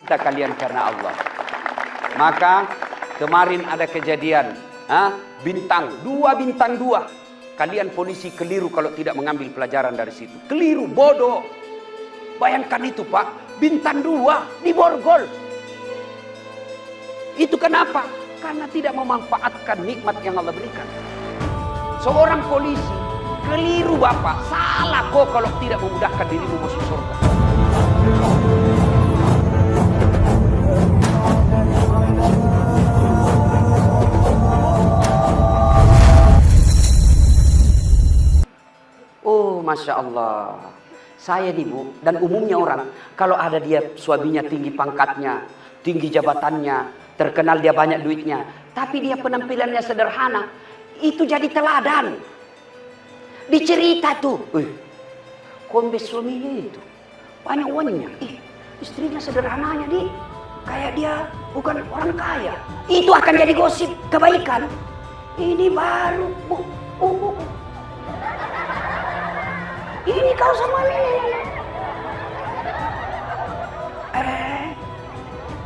Kita kalian karena Allah. Maka kemarin ada kejadian, bintang 2. Kalian polisi keliru kalau tidak mengambil pelajaran dari situ. Keliru, bodoh. Bayangkan itu Pak, bintang 2 diborgol. Itu kenapa? Karena tidak memanfaatkan nikmat yang Allah berikan. Seorang polisi keliru Bapak, salah kok kalau tidak memudahkan dirimu masuk surga. Oh, Masya Allah. Saya nih Bu, dan umumnya orang, kalau ada dia suaminya tinggi pangkatnya, tinggi jabatannya, terkenal dia banyak duitnya, tapi dia penampilannya sederhana, itu jadi teladan. Dicerita tuh, kombes suaminya itu, banyak uangnya, istrinya sederhananya kayak dia bukan orang kaya. Itu akan jadi gosip kebaikan. Ini baru, Bu. Ini kau sama ini.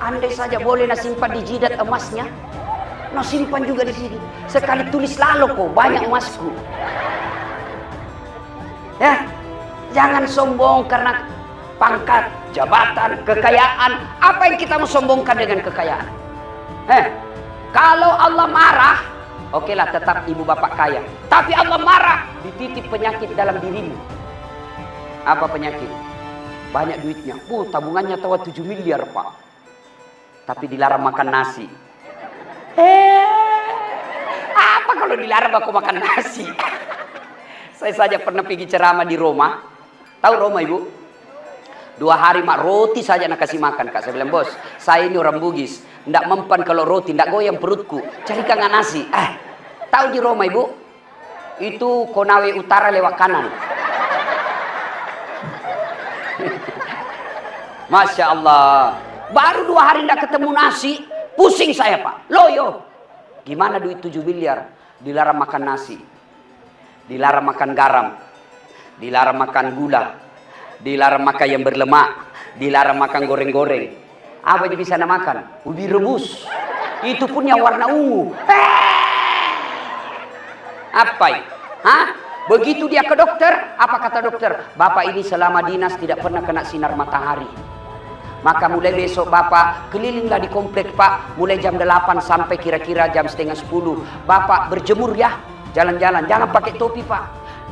Andai saja boleh nak simpan di jidat emasnya, nak simpan juga di sini. Sekali tulis lalu kok banyak emasku. Ya, jangan sombong karena pangkat, jabatan, kekayaan. Apa yang kita mau sombongkan dengan kekayaan? Kalau Allah marah, okelah tetap ibu bapak kaya. Tapi Allah marah, dititip penyakit dalam dirimu. Apa penyakit? Banyak duitnya. Tabungannya tawa 7 miliar Pak. Tapi dilarang makan nasi. Apa kalau dilarang aku makan nasi? Saya saja pernah pergi ceramah di Roma. Tahu Roma Ibu? 2 hari mak roti saja nak kasih makan Kak. Saya bilang bos, saya ini orang Bugis. Ndak mempan kalau roti, ndak goyang perutku. Carikan nasi. Tahu di Roma Ibu? Itu Konawe Utara lewat kanan. Masya Allah. Baru 2 hari ndak ketemu nasi, pusing saya Pak. Loyo. Gimana duit 7 miliar? Dilarang makan nasi. Dilarang makan garam. Dilarang makan gula. Dilarang makan yang berlemak. Dilarang makan goreng-goreng. Apa yang bisa makan? Ubi rebus. Itu pun yang warna ungu. Apa ini? Begitu dia ke dokter, apa kata dokter? Bapak ini selama dinas tidak pernah kena sinar matahari. Maka mulai besok Bapak kelilinglah di komplek Pak. Mulai jam 8 sampai kira-kira jam setengah 10. Bapak berjemur ya. Jalan-jalan. Jangan pakai topi Pak.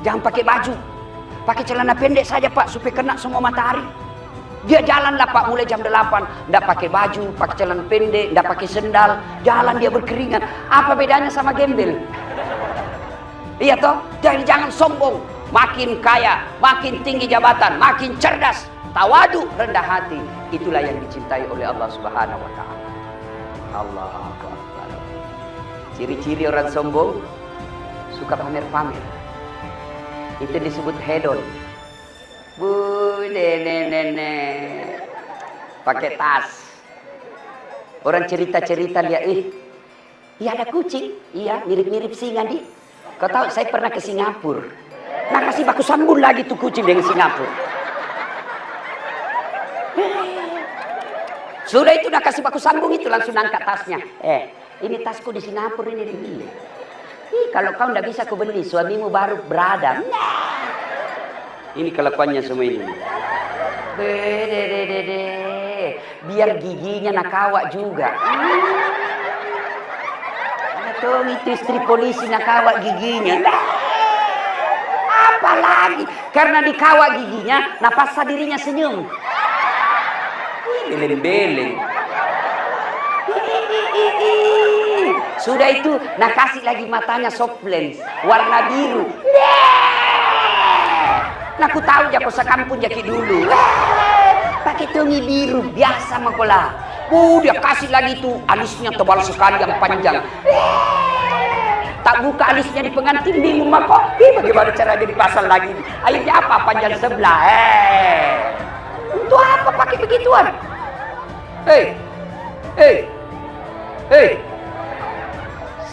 Jangan pakai baju. Pakai celana pendek saja Pak. Supaya kena semua matahari. Dia jalanlah Pak mulai jam 8. Nggak pakai baju, pakai celana pendek, nggak pakai sendal. Jalan dia berkeringat. Apa bedanya sama gembel? Iya toh? Jadi jangan sombong. Makin kaya, makin tinggi jabatan, makin cerdas, tawadu, rendah hati. Itulah yang dicintai oleh Allah Subhanahu wa Ta'ala. Allahu Akbar. Ciri-ciri orang sombong suka pamer-pamer. Itu disebut hedon. Bu, nenek. Pakai tas. Orang cerita-cerita lihat, iya ada kucing. Iya, mirip-mirip singa di. Kau tahu saya pernah ke Singapura. Nah kasih baku sambung lagi tuh kucing dengan Singapura. Sudah itu udah kasih baku sambung itu langsung angkat tasnya. Ini tasku di Singapura ini dia. Kalau kau ndak bisa kau beli, suamimu baru berada. Ini kelakuannya semua ini. Biar giginya nakawak juga. Atau itu istri polisi nakawak giginya. Apalagi karena dikawak giginya, napasa dirinya senyum. Beleng-beleng. Sudah itu, nak kasih lagi matanya soft lens warna biru. Nah, aku tahu jak sekampung jaki dulu. Pakai tongi biru biasa makola. Dia kasih lagi tuh alisnya tebal sekali yang panjang. Tak buka alisnya di pengantin bingung mah kok. Bagaimana cara dia dipasang lagi? Akhirnya apa? Panjang sebelah. Untuk apa pakai begituan?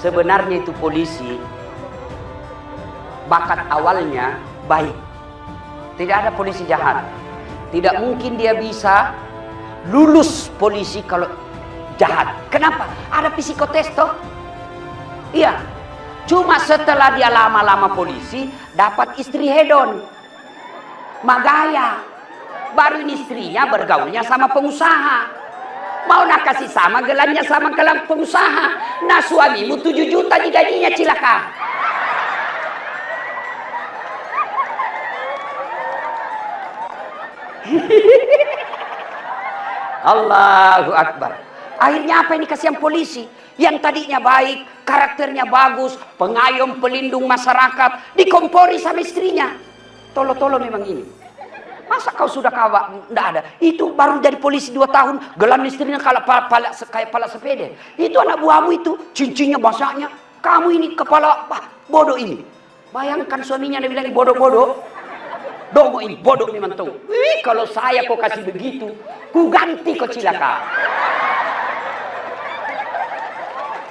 Sebenarnya itu polisi bakat awalnya baik. Tidak ada polisi jahat. Tidak mungkin dia bisa lulus polisi kalau jahat. Kenapa? Ada psikotes toh. Iya. Cuma setelah dia lama-lama polisi, dapat istri hedon. Magaya. Baru ini istrinya bergaulnya sama pengusaha. Mau nak kasih sama gelannya sama gelang pengusaha. Nah suamimu 7 juta digajinya cilaka. Allahu Akbar. Akhirnya apa ini kasihan polisi yang tadinya baik, karakternya bagus, pengayom, pelindung masyarakat, dikompori sama istrinya. Tolo-tolo memang ini. Masa kau sudah kawak? Tidak ada. Itu baru jadi polisi 2 tahun, gelang istrinya kayak pala sepeda. Itu anak buahmu itu, cincinnya basahnya. Kamu ini kepala bodoh ini. Bayangkan suaminya dia bilang bodoh-bodoh. Domo ini bodoh memang tuh. Wih, kalau saya kok kasih begitu, ku ganti kau cilaka.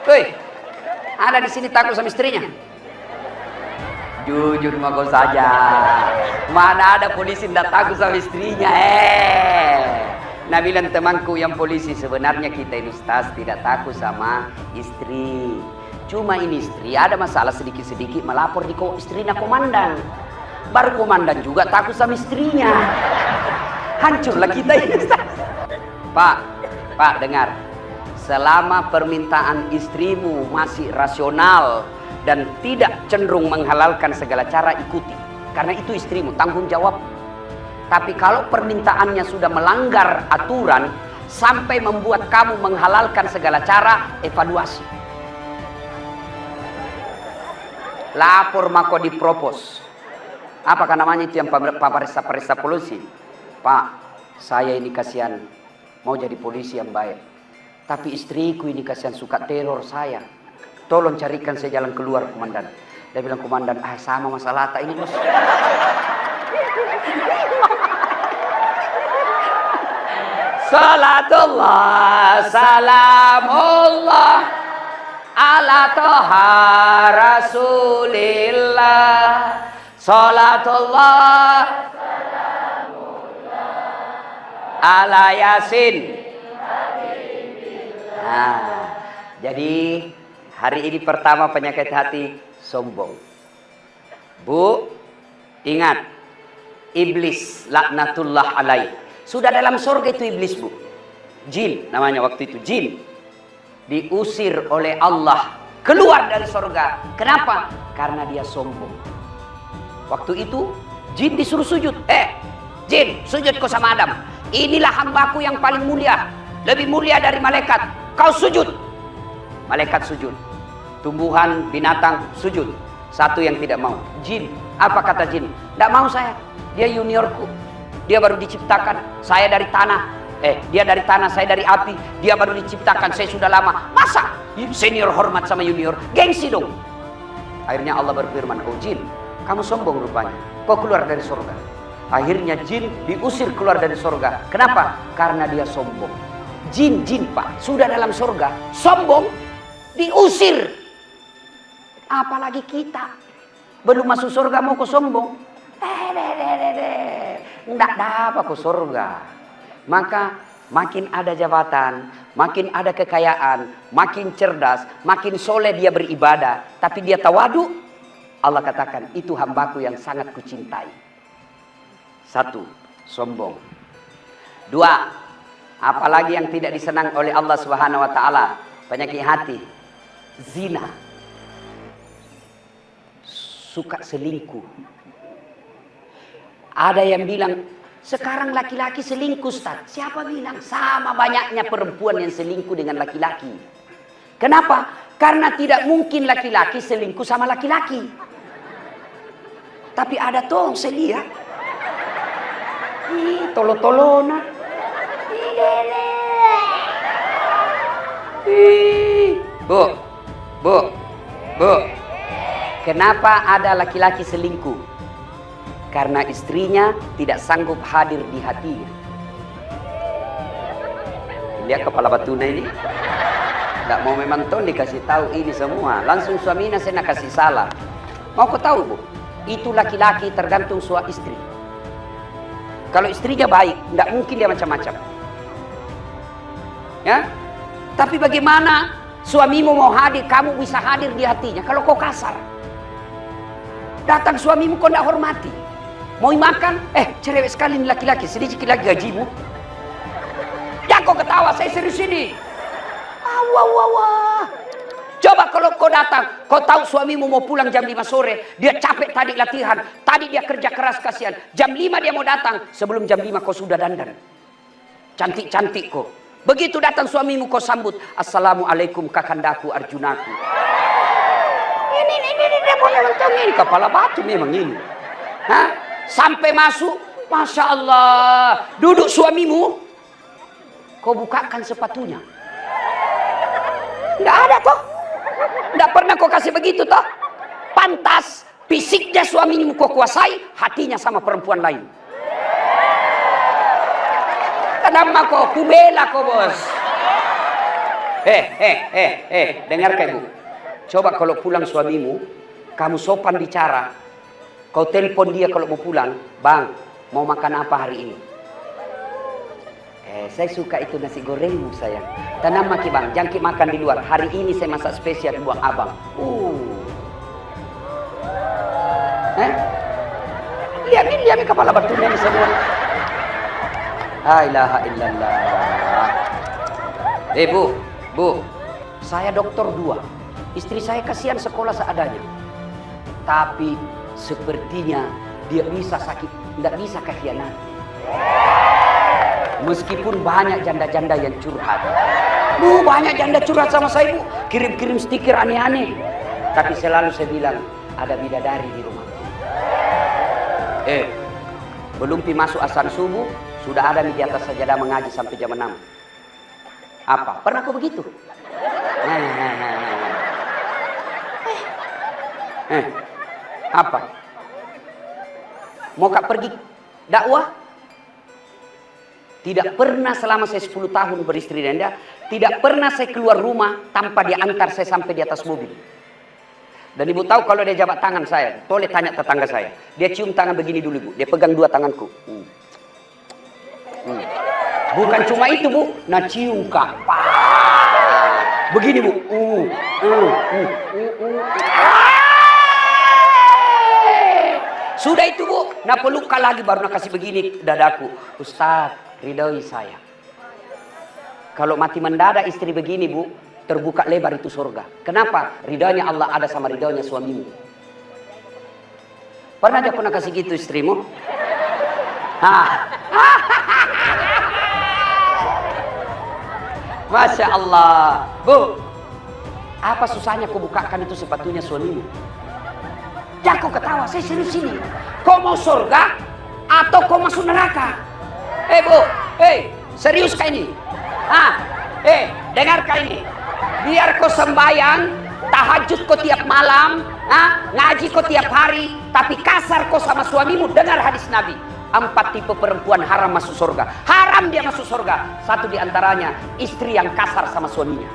Woi, ada di sini takut sama istrinya? Jujur sama kau saja. Mana ada polisi tidak takut sama istrinya? Nah bilang temanku yang polisi, sebenarnya kita ini Ustaz tidak takut sama istri. Cuma ini istri ada masalah sedikit-sedikit melapor di istrinya komandan. Baru komandan juga takut sama istrinya. Hancurlah kita ini. Pak dengar. Selama permintaan istrimu masih rasional dan tidak cenderung menghalalkan segala cara, ikuti. Karena itu istrimu, tanggung jawab. Tapi kalau permintaannya sudah melanggar aturan sampai membuat kamu menghalalkan segala cara, evaluasi. Lapor mako dipropos. Apakah namanya itu yang paparisa polisi? Pak, saya ini kasihan mau jadi polisi yang baik. Tapi istriku ini kasihan suka teror saya. Tolong carikan saya jalan keluar, komandan. Dia bilang, komandan, sama masalah tak ini, bos. Salatullah, salamullah, ala toha rasulillah. Salatullah, salamullah, ala yasin. Nah, jadi hari ini pertama penyakit hati sombong. Bu, ingat, iblis laknatullah alaih. Sudah dalam surga itu iblis, Bu. Jin namanya waktu itu, jin. Diusir oleh Allah keluar dari surga. Kenapa? Karena dia sombong. Waktu itu jin disuruh sujud. Jin, sujud kau sama Adam. Inilah hambaku yang paling mulia, lebih mulia dari malaikat. Kau sujud. Malaikat sujud. Tumbuhan, binatang sujud. Satu yang tidak mau, jin. Apa kata jin? Tidak mau saya. Dia juniorku. Dia baru diciptakan. Saya dari tanah. Dia dari tanah, saya dari api. Dia baru diciptakan, saya sudah lama. Masa senior hormat sama junior? Gengsi dong. Akhirnya Allah berfirman, oh jin, kamu sombong rupanya. Kau keluar dari surga. Akhirnya jin diusir keluar dari surga. Kenapa? Karena dia sombong. Jin Pak, sudah dalam surga, sombong, diusir. Apalagi kita. Belum masuk surga mau ke sombong. Nggak dapat ke surga. Maka makin ada jabatan, makin ada kekayaan, makin cerdas, makin soleh dia beribadah, tapi dia tawadu, Allah katakan itu hambaku yang sangat kucintai. 1, sombong. 2, apalagi yang tidak disenang oleh Allah Subhanahu wa taala, penyakit hati, zina. Suka selingkuh. Ada yang bilang sekarang laki-laki selingkuh, Ustaz. Siapa bilang? Sama banyaknya perempuan yang selingkuh dengan laki-laki. Kenapa? Karena tidak mungkin laki-laki selingkuh sama laki-laki. Tapi ada toh, saya lihat. Tolo-tolona. Bu. Kenapa ada laki-laki selingkuh? Karena istrinya tidak sanggup hadir di hatinya. Lihat kepala batuna ini. Tidak mau memang tuh dikasih tahu ini semua. Langsung suaminya saya nak kasih salah. Mau kau tahu, Bu? Itu laki-laki tergantung suami istri. Kalau istrinya baik, tidak mungkin dia macam-macam. Ya. Tapi bagaimana suamimu mau hadir, kamu bisa hadir di hatinya kalau kau kasar? Datang suamimu kau tidak hormati. Mau makan, cerewet sekali nih laki-laki, sedikit lagi gajimu. Ya kau ketawa, saya serius ini. Wah. Coba kalau kau datang, kau tahu suamimu mau pulang jam 5 sore, dia capek tadi latihan, tadi dia kerja keras kasihan. Jam 5 dia mau datang, sebelum jam 5 kau sudah dandan. Cantik-cantik kau. Begitu datang suamimu kau sambut, Assalamualaikum kakandaku Arjunaku. Ini dia boleh macam ini, kepala batu memang ini. Hah? Sampai masuk, Masya Allah, duduk suamimu, kau bukakan sepatunya. Nggak ada toh. Nggak pernah kau kasih begitu toh. Pantas fisiknya suamimu kau kuasai, hatinya sama perempuan lain. Kenapa kau kubela kau bos? Dengarkan ibu. Coba kalau pulang suamimu, kamu sopan bicara, kau telepon dia kalau mau pulang, bang, mau makan apa hari ini? Saya suka itu nasi gorengmu sayang. Tanam maki bang, jangkit makan di luar. Hari ini saya masak spesial buat abang. Lihat ini kepala batunya ini semua. La ilaha illallah. Bu, saya dokter 2. Istri saya kasihan sekolah seadanya. Tapi sepertinya dia bisa sakit, tidak bisa kekhianati. Meskipun banyak janda-janda yang curhat. Bu, banyak janda curhat sama saya, Bu. Kirim-kirim stiker aneh-aneh. Tapi selalu saya bilang, ada bidadari di rumahku. Belum masuk azan subuh, sudah ada di atas sajadah mengaji sampai jam 6. Apa? Pernah kau begitu? Apa? Mau kak pergi dakwah? Tidak pernah selama saya 10 tahun beristri dengan dia, tidak pernah saya keluar rumah tanpa dia antar saya sampai di atas mobil. Dan ibu tahu kalau dia jabat tangan saya, boleh tanya tetangga saya. Dia cium tangan begini dulu, Bu. Dia pegang 2 tanganku. Bukan cuma itu, Bu. Nah cium kak. Begini, Bu. Sudah itu, Bu. Nah pelukan lagi baru nak kasih begini dadaku. Ustaz, ridhoi saya. Kalau mati mendadak istri begini, Bu, terbuka lebar itu surga. Kenapa? Ridhonya Allah ada sama ridhonya suamimu. Pernah dia pernah kasih gitu istrimu? Masya Allah. Bu, apa susahnya kau bukakan itu sepatunya suamimu? Jangan kau ketawa, saya serius ini. Kau mau surga atau kau masuk neraka? Bu, serius kah ini? Dengarkan ini. Biar kau sembahyang, tahajud kau tiap malam, ngaji kau tiap hari, tapi kasar kau sama suamimu. Dengar hadis Nabi. 4 tipe perempuan haram masuk surga. Haram dia masuk surga. 1 diantaranya, istri yang kasar sama suaminya.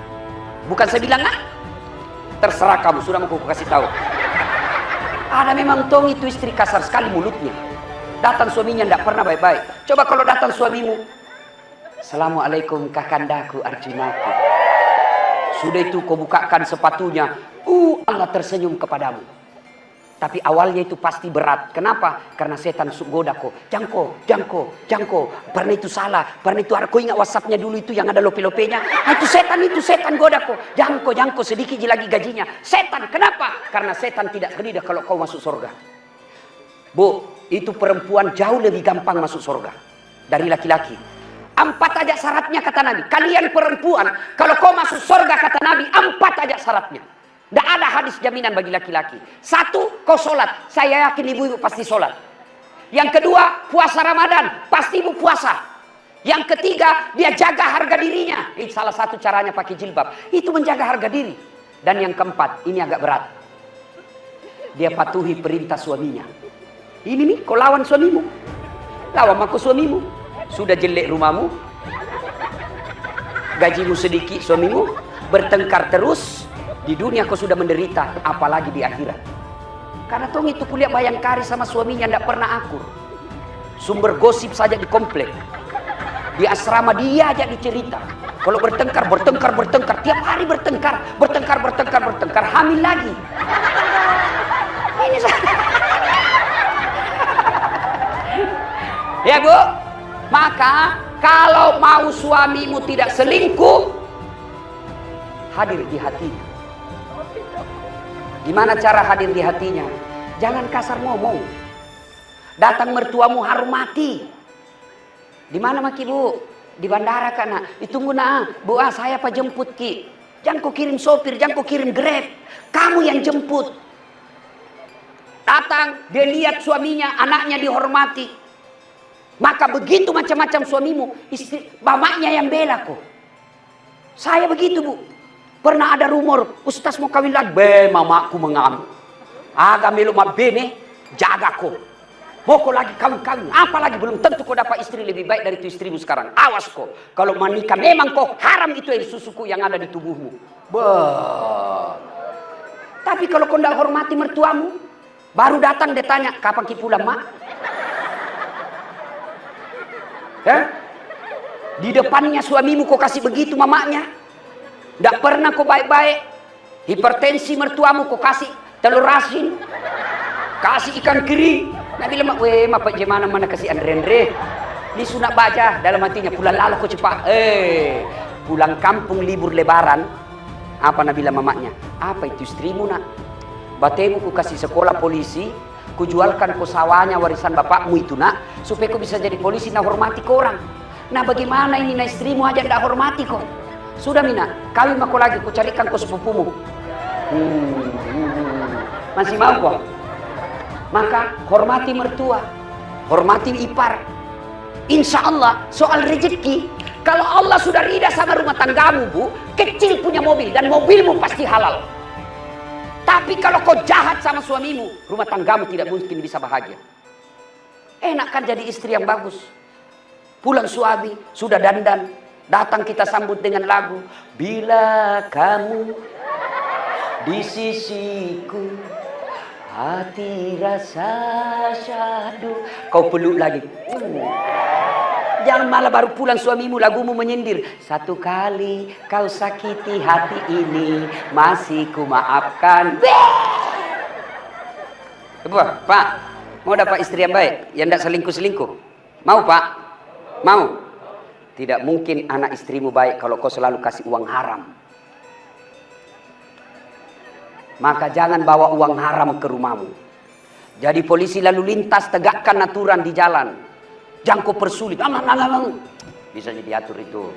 Bukan saya bilang, terserah kamu, sudah mau kasih tahu. Ada memang tong itu istri kasar sekali mulutnya. Datang suaminya tidak pernah baik-baik. Coba kalau datang suamimu, Assalamualaikum kakandaku Arjunaku. Sudah itu kau bukakan sepatunya, Allah tersenyum kepadamu. Tapi awalnya itu pasti berat. Kenapa? Karena setan goda kau. Jangko. Pernah itu salah. Pernah itu kau ingat WhatsAppnya dulu itu yang ada lope-lopenya. Itu setan goda kau. Jangko sedikit lagi gajinya. Setan. Kenapa? Karena setan tidak ridha kalau kau masuk surga. Bu, itu perempuan jauh lebih gampang masuk surga dari laki-laki. 4 aja syaratnya kata Nabi. Kalian perempuan, kalau kau masuk surga kata Nabi, 4 aja syaratnya. Tidak ada hadis jaminan bagi laki-laki. 1, kau sholat. Saya yakin ibu-ibu pasti sholat. Yang kedua, puasa Ramadan. Pasti ibu puasa. Yang ketiga, dia jaga harga dirinya. Itu salah satu caranya pakai jilbab. Itu menjaga harga diri. Dan yang keempat, ini agak berat. Dia patuhi perintah suaminya. Ini nih, kau lawan suamimu. Lawan aku suamimu. Sudah jelek rumahmu. Gajimu sedikit suamimu. Bertengkar terus. Di dunia kau sudah menderita, apalagi di akhirat. Karena tong itu kuliah Bayangkari sama suaminya tidak pernah akur. Sumber gosip saja di komplek. Di asrama dia aja dicerita. Kalau bertengkar, tiap hari bertengkar, hamil lagi. Ini ya Bu, maka kalau mau suamimu tidak selingkuh, hadir di hatinya. Gimana cara hadir di hatinya? Jangan kasar ngomong. Datang mertuamu hormati. Di mana maki Bu? Di bandara kan? Ditunggu Bu, saya apa jemput ki? Jangan kau kirim sopir, jangan kau kirim Grab. Kamu yang jemput. Datang, dia lihat suaminya, anaknya dihormati. Maka begitu macam-macam suamimu, istri, mamanya yang bela kok. Saya begitu Bu. Pernah ada rumor, Ustaz mau kawin lagi. Mamaku mengamuk. Agak melu mak bene, jaga kok. Mau kau lagi kawin-kawin, apalagi belum tentu kau dapat istri lebih baik dari itu istrimu sekarang. Awas kok, kalau menikah memang kau haram itu air susuku yang ada di tubuhmu. Tapi kalau kau tidak hormati mertuamu, baru datang dia tanya, kapan ki pulang mak? Di depannya suamimu kau kasih begitu mamanya. Tidak pernah kau baik-baik. Hipertensi mertuamu kau kasih telur asin, kasih ikan kering. Nabi lemak, apa gimana mana kasih Andre. Ini sunat baca dalam hatinya, pulang lalu kau cepat. Pulang kampung libur lebaran. Apa Nabi mamaknya? Apa itu istrimu nak? Batemu ku kasih sekolah polisi, ku jualkan ku sawahnya warisan bapakmu itu nak, supaya kau bisa jadi polisi nak hormati kau orang. Nah bagaimana ini nak istrimu aja tidak hormati kau? Sudah Mina, kawin aku lagi, ku carikan kau sepupumu. Masih mau kok? Maka hormati mertua, hormati ipar. Insya Allah soal rezeki, kalau Allah sudah ridha sama rumah tanggamu Bu, kecil punya mobil dan mobilmu pasti halal. Tapi kalau kau jahat sama suamimu, rumah tanggamu tidak mungkin bisa bahagia. Enak kan jadi istri yang bagus. Pulang suami, sudah dandan, datang kita sambut dengan lagu. Bila kamu di sisiku, hati rasa syahdu. Kau peluk lagi. Jangan malah baru pulang suamimu lagumu menyindir. Satu kali kau sakiti hati ini, masih ku maafkan. Pak, mau dapat istri yang baik, yang tidak selingkuh-selingkuh? Mau Pak? Mau? Tidak mungkin anak istrimu baik kalau kau selalu kasih uang haram. Maka jangan bawa uang haram ke rumahmu. Jadi polisi lalu lintas tegakkan aturan di jalan. Jangan kau persulit. Bisa diatur itu.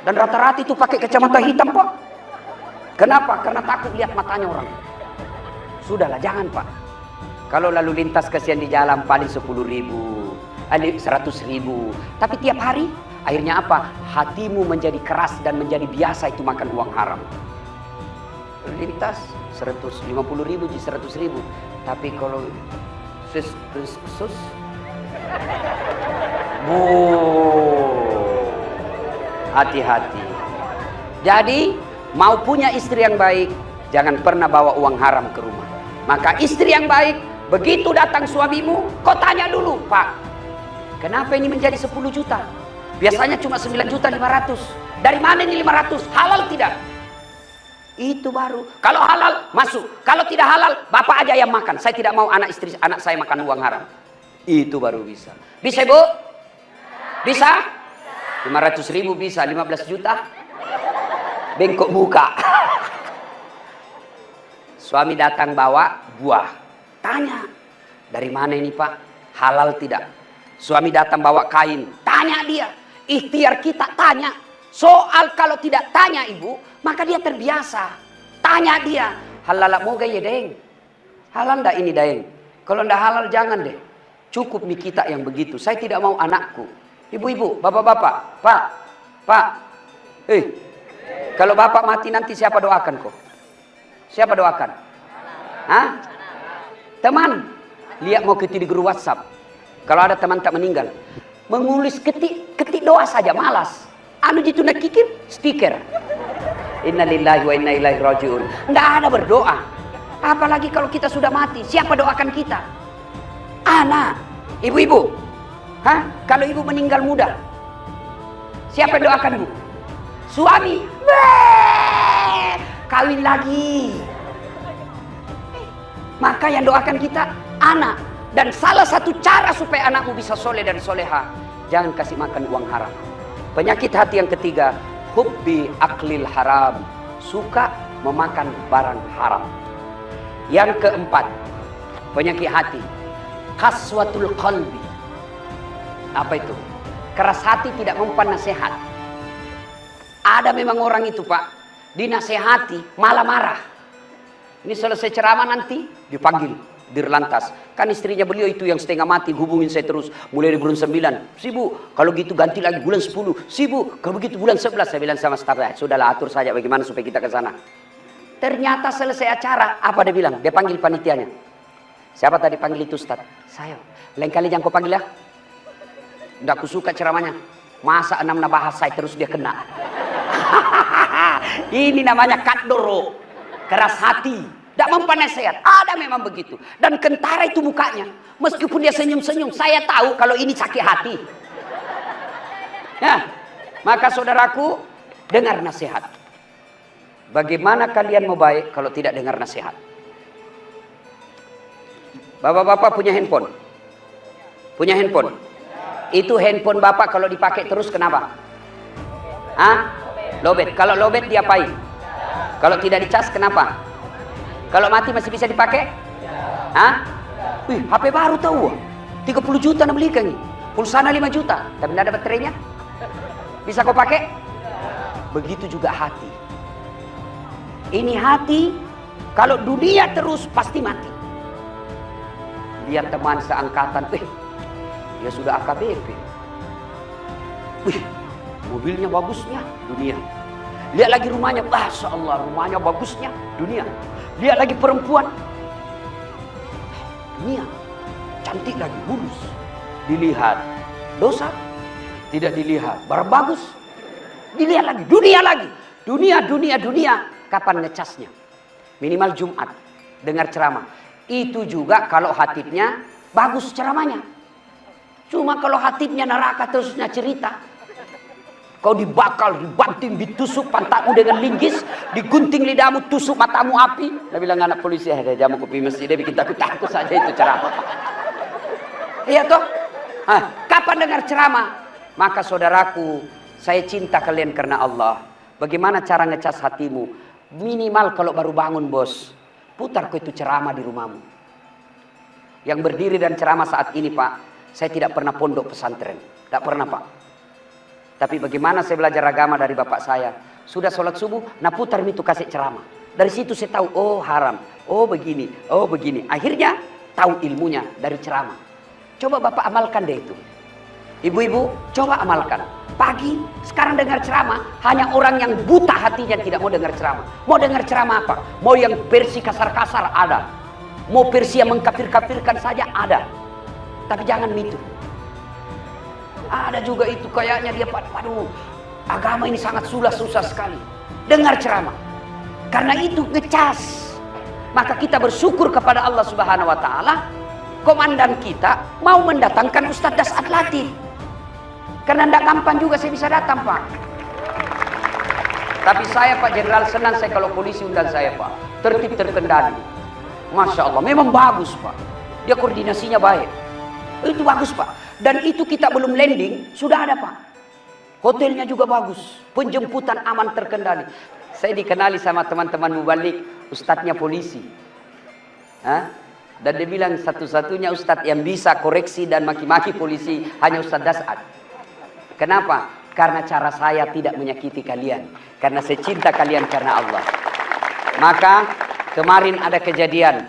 Dan rata-rata itu pakai kacamata hitam Pak. Kenapa? Karena takut lihat matanya orang. Sudahlah jangan Pak. Kalau lalu lintas kasihan di jalan paling 10.000, 100.000. Tapi tiap hari akhirnya apa? Hatimu menjadi keras dan menjadi biasa itu makan uang haram. Lintas 150.000 jadi 100.000. Tapi kalau sus hati-hati. Jadi mau punya istri yang baik, jangan pernah bawa uang haram ke rumah. Maka istri yang baik, begitu datang suamimu, kau tanya dulu, Pak, kenapa ini menjadi 10 juta? Biasanya cuma 9.500.000. Dari mana ini 500? Halal tidak? Itu baru. Kalau halal, masuk. Kalau tidak halal, bapak aja yang makan. Saya tidak mau anak saya makan uang haram. Itu baru bisa. Bisa Bu? Bisa? 500.000 bisa, 15 juta? Bengkok muka. Suami datang bawa buah. Tanya, dari mana ini Pak? Halal tidak? Suami datang bawa kain. Tanya dia. Ikhtiar kita tanya. Soal kalau tidak tanya ibu, maka dia terbiasa. Tanya dia, halal mau gaya deng? Halal ndak ini deng? Kalau ndak halal jangan deh. Cukup nih kita yang begitu. Saya tidak mau anakku. Ibu-ibu, bapak-bapak, Pak. Kalau bapak mati nanti siapa doakan kok? Siapa doakan? Hah? Teman. Lihat mau ketik di grup WhatsApp. Kalau ada teman tak meninggal, mengulis ketik doa saja malas. Anu jitu nak kikir stiker. Innalillahi wa inna ilaihi rajiun. Nggak ada berdoa. Apalagi kalau kita sudah mati, siapa doakan kita? Anak, ibu-ibu. Hah? Kalau ibu meninggal muda, Siapa yang doakan Bu? Suami. Bee, kawin lagi. Maka yang doakan kita anak. Dan salah satu cara supaya anakmu bisa soleh dan soleha, jangan kasih makan uang haram. Penyakit hati yang ketiga, hubbi aklil haram, suka memakan barang haram. Yang keempat, penyakit hati, qaswatul qalbi. Apa itu? Keras hati, tidak mempan nasihat. Ada memang orang itu Pak, dinasehati malah marah. Ini selesai ceramah nanti dipanggil dirlantas. Kan istrinya beliau itu yang setengah mati, hubungin saya terus mulai dari bulan 9. Sibuk, kalau gitu ganti lagi bulan 10. Sibuk, kalau begitu bulan 11. Saya bilang sama staf, sudahlah atur saja bagaimana supaya kita ke sana. Ternyata selesai acara, apa dia bilang? Dia panggil panitianya. Siapa tadi panggil itu Ustaz? Saya. Lain kali jangan kau panggil ya. Nggak aku suka ceramahnya. Masa 6 bahas saya terus dia kena. Ini namanya kadoro, keras hati. Tidak mempan nasihat. Ada memang begitu. Dan kentara itu mukanya. Meskipun dia senyum-senyum, saya tahu kalau ini sakit hati. Ya, maka saudaraku, dengar nasihat. Bagaimana kalian mau baik kalau tidak dengar nasihat? Bapak-bapak punya handphone? Punya handphone? Itu handphone bapak kalau dipakai terus kenapa? Hah? Lobet. Kalau lobet diapain? Kalau tidak dicas kenapa? Kalau mati masih bisa dipakai? Hah? Wih, HP baru tahu. 30 juta nak belikan nih. Pulsana 5 juta, tapi tidak ada baterainya. Bisa kau pakai? Begitu juga hati. Ini hati, kalau dunia terus pasti mati. Lihat teman seangkatan, dia sudah AKBP. Wih, mobilnya bagusnya, dunia. Lihat lagi rumahnya, Masya Allah, rumahnya bagusnya, dunia. Lihat lagi perempuan, dunia. Cantik lagi, mulus. Dilihat, dosa. Tidak dilihat, barang bagus. Dilihat lagi, dunia lagi. Dunia, dunia, dunia. Kapan ngecasnya? Minimal Jumat, dengar ceramah. Itu juga kalau hatibnya bagus ceramahnya. Cuma kalau hatibnya neraka terusnya cerita. Kau dibakal, dibanting, ditusuk pantatmu dengan linggis, digunting lidahmu, tusuk matamu api. Dia bilang anak polisi, ada jamu kopi masjid, dia bikin takut-takut saja itu ceramah. Iya toh? Kapan dengar ceramah? Maka saudaraku, saya cinta kalian karena Allah. Bagaimana cara ngecas hatimu? Minimal kalau baru bangun bos, putar kau itu ceramah di rumahmu. Yang berdiri dan ceramah saat ini Pak, saya tidak pernah pondok pesantren. Tidak pernah Pak. Tapi bagaimana saya belajar agama dari bapak saya. Sudah sholat subuh, nah putar itu kasih ceramah. Dari situ saya tahu, oh haram, oh begini, oh begini. Akhirnya tahu ilmunya dari ceramah. Coba bapak amalkan deh itu. Ibu-ibu, coba amalkan. Pagi, sekarang dengar ceramah, hanya orang yang buta hatinya tidak mau dengar ceramah. Mau dengar ceramah apa? Mau yang versi kasar-kasar ada. Mau versi yang mengkafir-kafirkan saja ada. Tapi jangan itu. Ada juga itu kayaknya dia, waduh, agama ini sangat susah sekali. Dengar ceramah. Karena itu ngecas. Maka kita bersyukur kepada Allah Subhanahu wa taala, komandan kita mau mendatangkan Ustadz Dasat Latif. Karena tidak gampang juga saya bisa datang Pak. Tapi saya Pak Jenderal senang saya kalau polisi undang saya Pak. Tertib terkendali. Masya Allah, memang bagus Pak. Dia koordinasinya baik. Itu bagus Pak. Dan itu kita belum landing, sudah ada Pak. Hotelnya juga bagus. Penjemputan aman terkendali. Saya dikenali sama teman-teman mubalik, ustadznya polisi. Dan dia bilang satu-satunya ustadz yang bisa koreksi dan maki-maki polisi hanya Ustadz Dasat. Kenapa? Karena cara saya tidak menyakiti kalian. Karena saya cinta kalian karena Allah. Maka kemarin ada kejadian.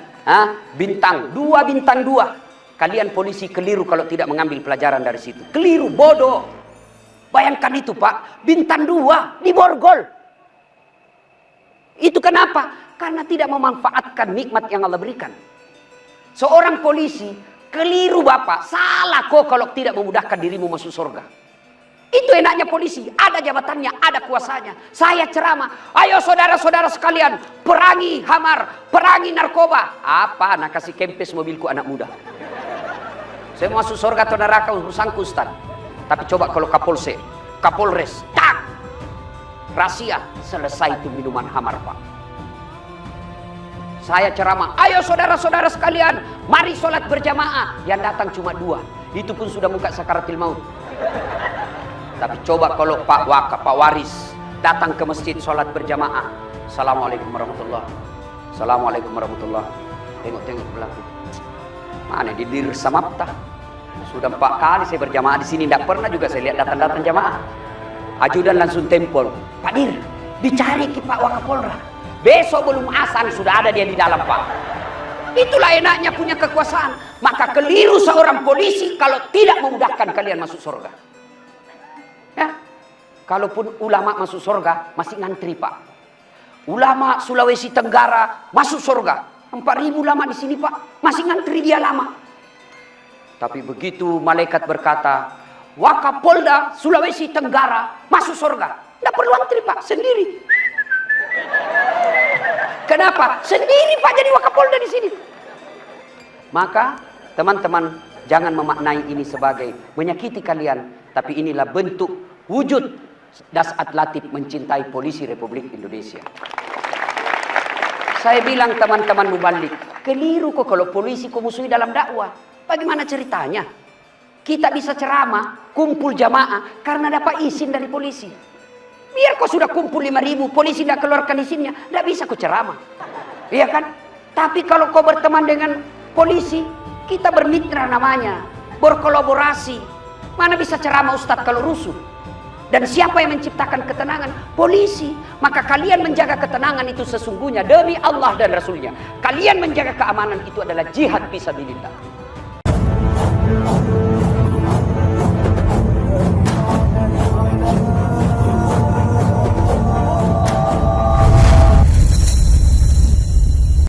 Bintang 2. Kalian polisi keliru kalau tidak mengambil pelajaran dari situ. Keliru, bodoh. Bayangkan itu Pak, bintang 2 di borgol. Itu kenapa? Karena tidak memanfaatkan nikmat yang Allah berikan. Seorang polisi keliru Bapak, salah kok kalau tidak memudahkan dirimu masuk surga. Itu enaknya polisi, ada jabatannya, ada kuasanya. Saya ceramah, ayo saudara-saudara sekalian, perangi hamar, perangi narkoba. Apa? Nak kasih kempes mobilku anak muda. Saya mau masuk surga atau neraka urusanku Ustaz. Tapi coba kalau Kapolsek, Kapolres, tak! Rahasia, selesai itu minuman hamar, Pak. Saya ceramah, ayo saudara-saudara sekalian, mari sholat berjamaah. Yang datang cuma 2, itu pun sudah muka sakaratil maut. Tapi coba kalau Pak Waris datang ke masjid sholat berjamaah. Assalamualaikum warahmatullahi. Assalamualaikum warahmatullahi. Tengok-tengok belakang. Mana di Dir Samapta? Sudah 4 kali saya berjamaah di sini, tidak pernah juga saya lihat datang-datang jamaah. Ajudan langsung tempel, Pak Dir, dicari ke Pak Wakapolra. Besok belum azan sudah ada dia di dalam, Pak. Itulah enaknya punya kekuasaan. Maka keliru seorang polisi kalau tidak memudahkan kalian masuk surga. Ya, kalaupun ulama masuk surga masih ngantri, Pak. Ulama Sulawesi Tenggara masuk surga, 4.000 ulama di sini, Pak, masih ngantri dia lama. Tapi begitu malaikat berkata, Wakapolda Sulawesi Tenggara masuk surga, tidak perlu antri, Pak, sendiri. Kenapa? Sendiri, Pak, jadi Wakapolda di sini. Maka teman-teman jangan memaknai ini sebagai menyakiti kalian, tapi inilah bentuk wujud Dasat Latif mencintai polisi Republik Indonesia. Saya bilang teman-teman mubalik, keliru kok kalau polisi kau musuhi dalam dakwah. Bagaimana ceritanya? Kita bisa ceramah, kumpul jamaah karena dapat izin dari polisi. Biar kau sudah kumpul 5.000, polisi tidak keluarkan izinnya, tidak bisa kau ceramah. Iya kan? Tapi kalau kau berteman dengan polisi, kita bermitra namanya, berkolaborasi. Mana bisa ceramah Ustadz kalau rusuh? Dan siapa yang menciptakan ketenangan? Polisi. Maka kalian menjaga ketenangan itu sesungguhnya demi Allah dan Rasulnya. Kalian menjaga keamanan itu adalah jihad fisabilillah.